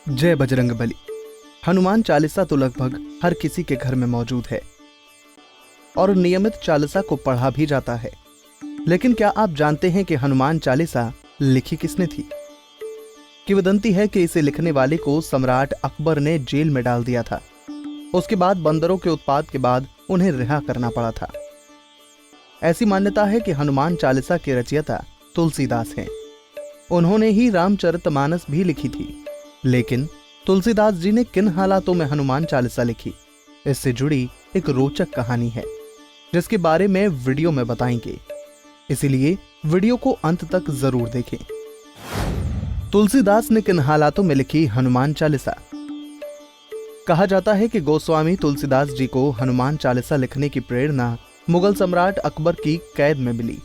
जय बजरंगबली। हनुमान चालीसा तो लगभग हर किसी के घर में मौजूद है और नियमित चालीसा को पढ़ा भी जाता है। लेकिन क्या आप जानते हैं कि हनुमान चालीसा लिखी किसने थी? किंवदंती है कि इसे लिखने वाले को सम्राट अकबर ने जेल में डाल दिया था। उसके बाद बंदरों के उत्पात के बाद उन्हें रिहा करना पड़ा था। ऐसी मान्यता है कि हनुमान चालीसा के रचयिता तुलसीदास हैं। उन्होंने ही रामचरितमानस भी लिखी थी। लेकिन तुलसीदास जी ने किन हालातों में हनुमान चालीसा लिखी, इससे जुड़ी एक रोचक कहानी है जिसके बारे में वीडियो में बताएंगे। इसीलिए वीडियो को अंत तक जरूर देखें। तुलसीदास ने किन हालातों में लिखी हनुमान चालीसा? कहा जाता है कि गोस्वामी तुलसीदास जी को हनुमान चालीसा लिखने की प्रेरणा मुगल सम्राट अकबर की कैद में मिली।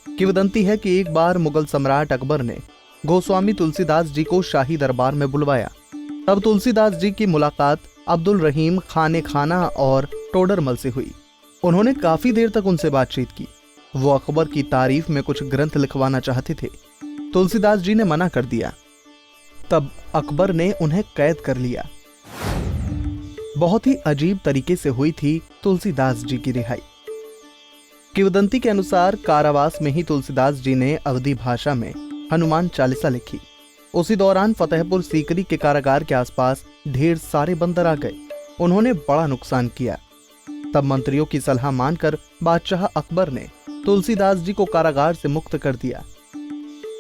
किंवदंती है कि एक बार मुगल सम्राट अकबर ने गोस्वामी तुलसीदास जी को शाही दरबार में बुलवाया। तब तुलसीदास जी की मुलाकात अब्दुल रहीम खाने खाना और टोडरमल से हुई। उन्होंने काफी देर तक उनसे बातचीत की। वो अकबर की तारीफ में कुछ ग्रंथ लिखवाना चाहते थे। तुलसीदास जी ने मना कर दिया। तब अकबर ने उन्हें कैद कर लिया। बहुत ही अजीब तरीके से हुई थी तुलसीदास जी की रिहाई। किंवदंती के अनुसार कारावास में ही तुलसीदास जी ने अवधी भाषा में हनुमान चालीसा लिखी। उसी दौरान फतेहपुर सीकरी के कारागार के आसपास ढेर सारे बंदर आ गए। उन्होंने बड़ा नुकसान किया। तब मंत्रियों की सलाह मानकर बादशाह अकबर ने तुलसीदास जी को कारागार से मुक्त कर दिया।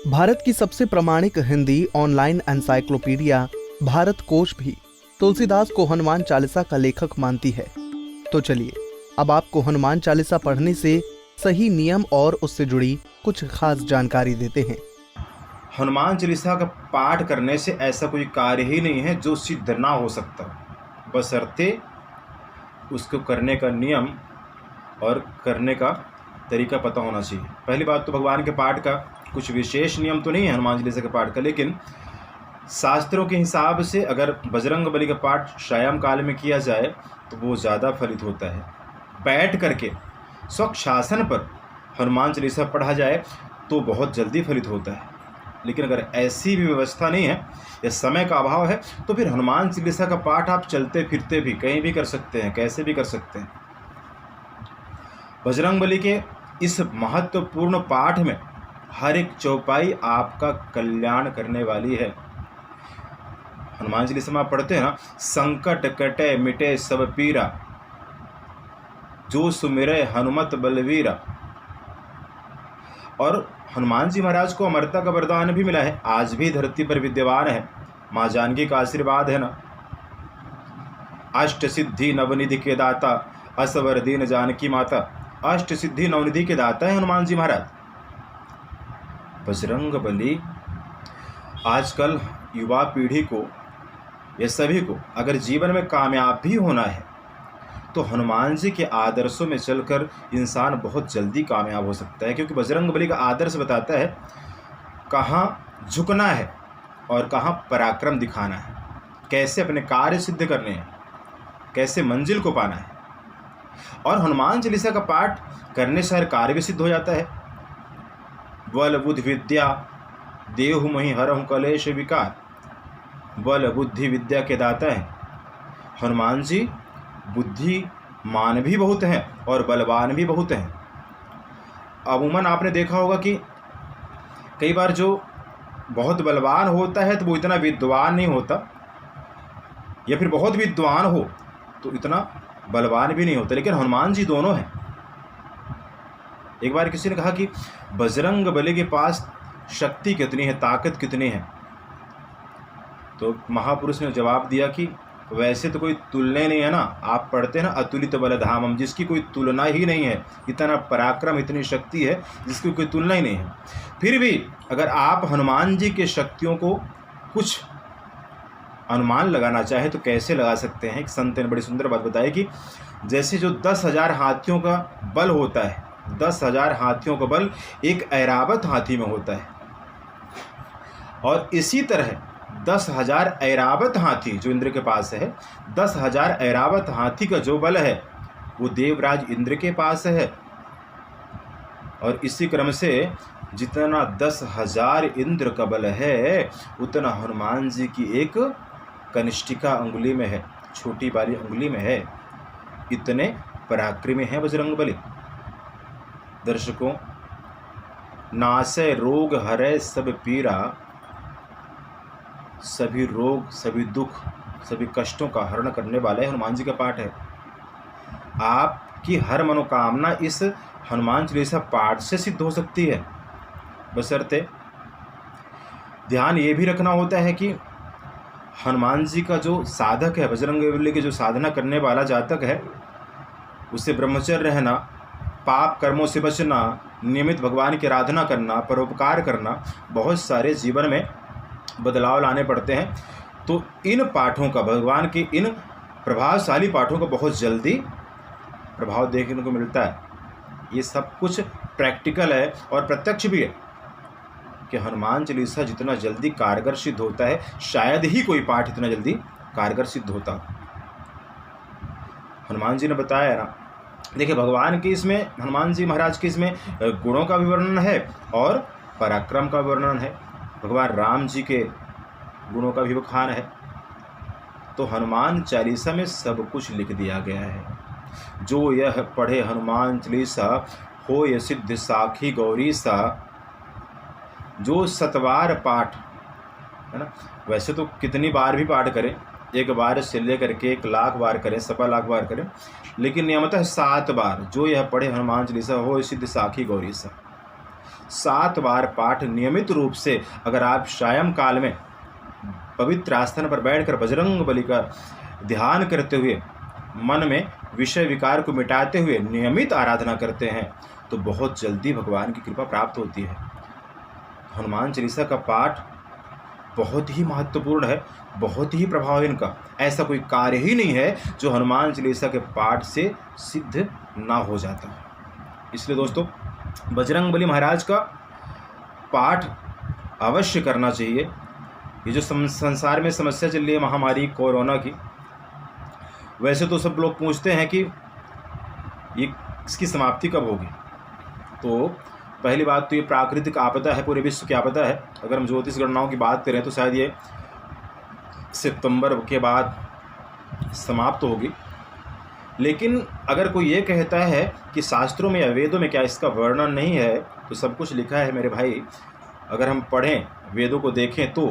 भारत की सबसे प्रामाणिक हिंदी ऑनलाइन एनसाइक्लोपीडिया भारत कोश भी तुलसीदास को हनुमान चालीसा का लेखक मानती है। तो चलिए अब आपको हनुमान चालीसा पढ़ने से सही नियम और उससे जुड़ी कुछ खास जानकारी देते हैं। हनुमान चालीसा का पाठ करने से ऐसा कोई कार्य ही नहीं है जो सिद्ध ना हो सकता, बशर्ते उसको करने का नियम और करने का तरीका पता होना चाहिए। पहली बात तो भगवान के पाठ का कुछ विशेष नियम तो नहीं है हनुमान चालीसा के पाठ का, लेकिन शास्त्रों के हिसाब से अगर बजरंगबली का पाठ सायं काल में किया जाए तो वो ज़्यादा फलित होता है। बैठ करके स्वशासन पर हनुमान चालीसा पढ़ा जाए तो बहुत जल्दी फलित होता है। लेकिन अगर ऐसी भी व्यवस्था नहीं है या समय का अभाव है तो फिर हनुमान चालीसा का पाठ आप चलते फिरते भी कहीं भी कर सकते हैं, कैसे भी कर सकते हैं। बजरंगबली के इस महत्वपूर्ण पाठ में हर एक चौपाई आपका कल्याण करने वाली है। हनुमान चालीसा में आप पढ़ते हैं ना, संकट कटे मिटे सब पीरा, जो सुमिरे हनुमत बलवीरा। और हनुमान जी महाराज को अमरता का वरदान भी मिला है, आज भी धरती पर विद्यमान है। माँ जानकी का आशीर्वाद है ना। अष्ट सिद्धि नवनिधि के दाता, असवर दीन जानकी माता। अष्ट सिद्धि नवनिधि के दाता है हनुमान जी महाराज। बजरंगबली आजकल युवा पीढ़ी को या सभी को अगर जीवन में कामयाब भी होना है तो हनुमान जी के आदर्शों में चलकर इंसान बहुत जल्दी कामयाब हो सकता है। क्योंकि बजरंगबली का आदर्श बताता है कहाँ झुकना है और कहाँ पराक्रम दिखाना है, कैसे अपने कार्य सिद्ध करने हैं, कैसे मंजिल को पाना है। और हनुमान चालीसा का पाठ करने से हर कार्य भी सिद्ध हो जाता है। बल बुद्धि विद्या देहु महि हरहु कलेश विकार। बल बुद्धि विद्या के दाता हैं हनुमान जी। बुद्धिमान भी बहुत हैं और बलवान भी बहुत हैं। अमूमन आपने देखा होगा कि कई बार जो बहुत बलवान होता है तो वो इतना विद्वान नहीं होता, या फिर बहुत विद्वान हो तो इतना बलवान भी नहीं होता। लेकिन हनुमान जी दोनों हैं। एक बार किसी ने कहा कि बजरंगबली के पास शक्ति कितनी है, ताकत कितनी है, तो महापुरुष ने जवाब दिया कि वैसे तो कोई तुलना नहीं है ना। आप पढ़ते हैं ना, अतुलित बलधामम, जिसकी कोई तुलना ही नहीं है। इतना पराक्रम, इतनी शक्ति है जिसकी कोई तुलना ही नहीं है। फिर भी अगर आप हनुमान जी के शक्तियों को कुछ अनुमान लगाना चाहे तो कैसे लगा सकते हैं। एक संत ने बड़ी सुंदर बात बताई कि जैसे जो 10,000 हाथियों का बल होता है, 10,000 हाथियों का बल एक ऐरावत हाथी में होता है, और इसी तरह 10,000 ऐरावत हाथी जो इंद्र के पास है, 10,000 ऐरावत हाथी का जो बल है वो देवराज इंद्र के पास है। और इसी क्रम से जितना 10,000 इंद्र का बल है उतना हनुमान जी की एक कनिष्ठिका उंगली में है, छोटी वाली उंगली में है, इतने पराक्रमी हैं बजरंगबली। दर्शकों, नासै रोग हरै सब पीरा, सभी रोग, सभी दुख, सभी कष्टों का हरण करने वाला हनुमान जी का पाठ है। आपकी हर मनोकामना इस हनुमान चालीसा पाठ से सिद्ध हो सकती है, बशर्ते ध्यान ये भी रखना होता है कि हनुमान जी का जो साधक है, बजरंगबली की जो साधना करने वाला जातक है, उसे ब्रह्मचर्य रहना, पाप कर्मों से बचना, नियमित भगवान की आराधना करना, परोपकार करना, बहुत सारे जीवन में बदलाव लाने पड़ते हैं। तो इन पाठों का, भगवान के इन प्रभावशाली पाठों का बहुत जल्दी प्रभाव देखने को मिलता है। ये सब कुछ प्रैक्टिकल है और प्रत्यक्ष भी है कि हनुमान चालीसा जितना जल्दी कारगर सिद्ध होता है, शायद ही कोई पाठ इतना जल्दी कारगर सिद्ध होता। हनुमान जी ने बताया ना, देखिए भगवान की इसमें, हनुमान जी महाराज के इसमें गुणों का भी वर्णन है और पराक्रम का वर्णन है। भगवान राम जी के गुणों का भी बखान है। तो हनुमान चालीसा में सब कुछ लिख दिया गया है। जो यह पढ़े हनुमान चालीसा हो यह सिद्ध साखी गौरी सा। जो सतवार पाठ है ना, वैसे तो कितनी बार भी पाठ करें, एक बार से लेकर के 1,00,000 बार करें, 1,00,000 बार करें, लेकिन नियमतः 7 बार जो यह पढ़े हनुमान चालीसा हो सिद्ध साखी गौरी सा। 7 बार पाठ नियमित रूप से अगर आप सायं काल में पवित्र आसन पर बैठकर बजरंगबली का ध्यान करते हुए, मन में विषय विकार को मिटाते हुए नियमित आराधना करते हैं, तो बहुत जल्दी भगवान की कृपा प्राप्त होती है। हनुमान चालीसा का पाठ बहुत ही महत्वपूर्ण है, बहुत ही प्रभावी इनका। ऐसा कोई कार्य ही नहीं है जो हनुमान चालीसा के पाठ से सिद्ध ना हो जाता। इसलिए दोस्तों, बजरंगबली महाराज का पाठ अवश्य करना चाहिए। ये जो संसार में समस्या चल रही है महामारी कोरोना की, वैसे तो सब लोग पूछते हैं कि ये इसकी समाप्ति कब होगी। तो पहली बात तो ये प्राकृतिक आपदा है, पूरे विश्व की आपदा है। अगर हम ज्योतिष गणनाओं की बात करें तो शायद ये सितंबर के बाद समाप्त होगी। लेकिन अगर कोई ये कहता है कि शास्त्रों में या वेदों में क्या इसका वर्णन नहीं है, तो सब कुछ लिखा है मेरे भाई। अगर हम पढ़ें, वेदों को देखें तो,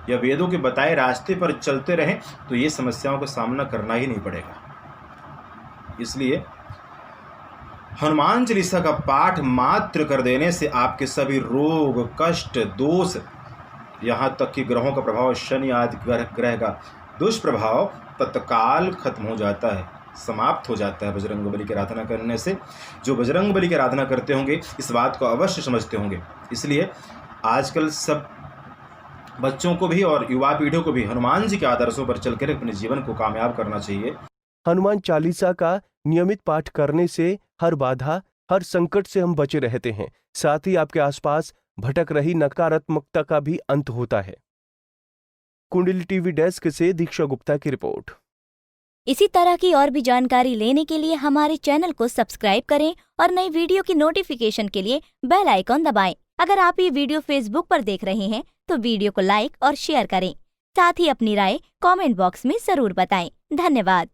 या वेदों के बताए रास्ते पर चलते रहें, तो ये समस्याओं का सामना करना ही नहीं पड़ेगा। इसलिए हनुमान चालीसा का पाठ मात्र कर देने से आपके सभी रोग, कष्ट, दोष, यहाँ तक कि ग्रहों का प्रभाव, शनि आदि ग्रह का दुष्प्रभाव तत्काल खत्म हो जाता है, समाप्त हो जाता है बजरंगबली की आराधना करने से। जो बजरंगबली की आराधना करते होंगे इस बात को अवश्य समझते होंगे। इसलिए आजकल सब बच्चों को भी और युवा पीढ़ियों को भी हनुमान जी के आदर्शों पर चलकर अपने जीवन को कामयाब करना चाहिए। हनुमान चालीसा का नियमित पाठ करने से हर बाधा, हर संकट से हम बचे रहते हैं। साथ ही आपके आसपास भटक रही नकारात्मकता का भी अंत होता है। कुंडली टीवी डेस्क से दीक्षा गुप्ता की रिपोर्ट। इसी तरह की और भी जानकारी लेने के लिए हमारे चैनल को सब्सक्राइब करें और नई वीडियो की नोटिफिकेशन के लिए बेल आइकॉन दबाएं। अगर आप ये वीडियो फेसबुक पर देख रहे हैं तो वीडियो को लाइक और शेयर करें। साथ ही अपनी राय कमेंट बॉक्स में जरूर बताएं। धन्यवाद।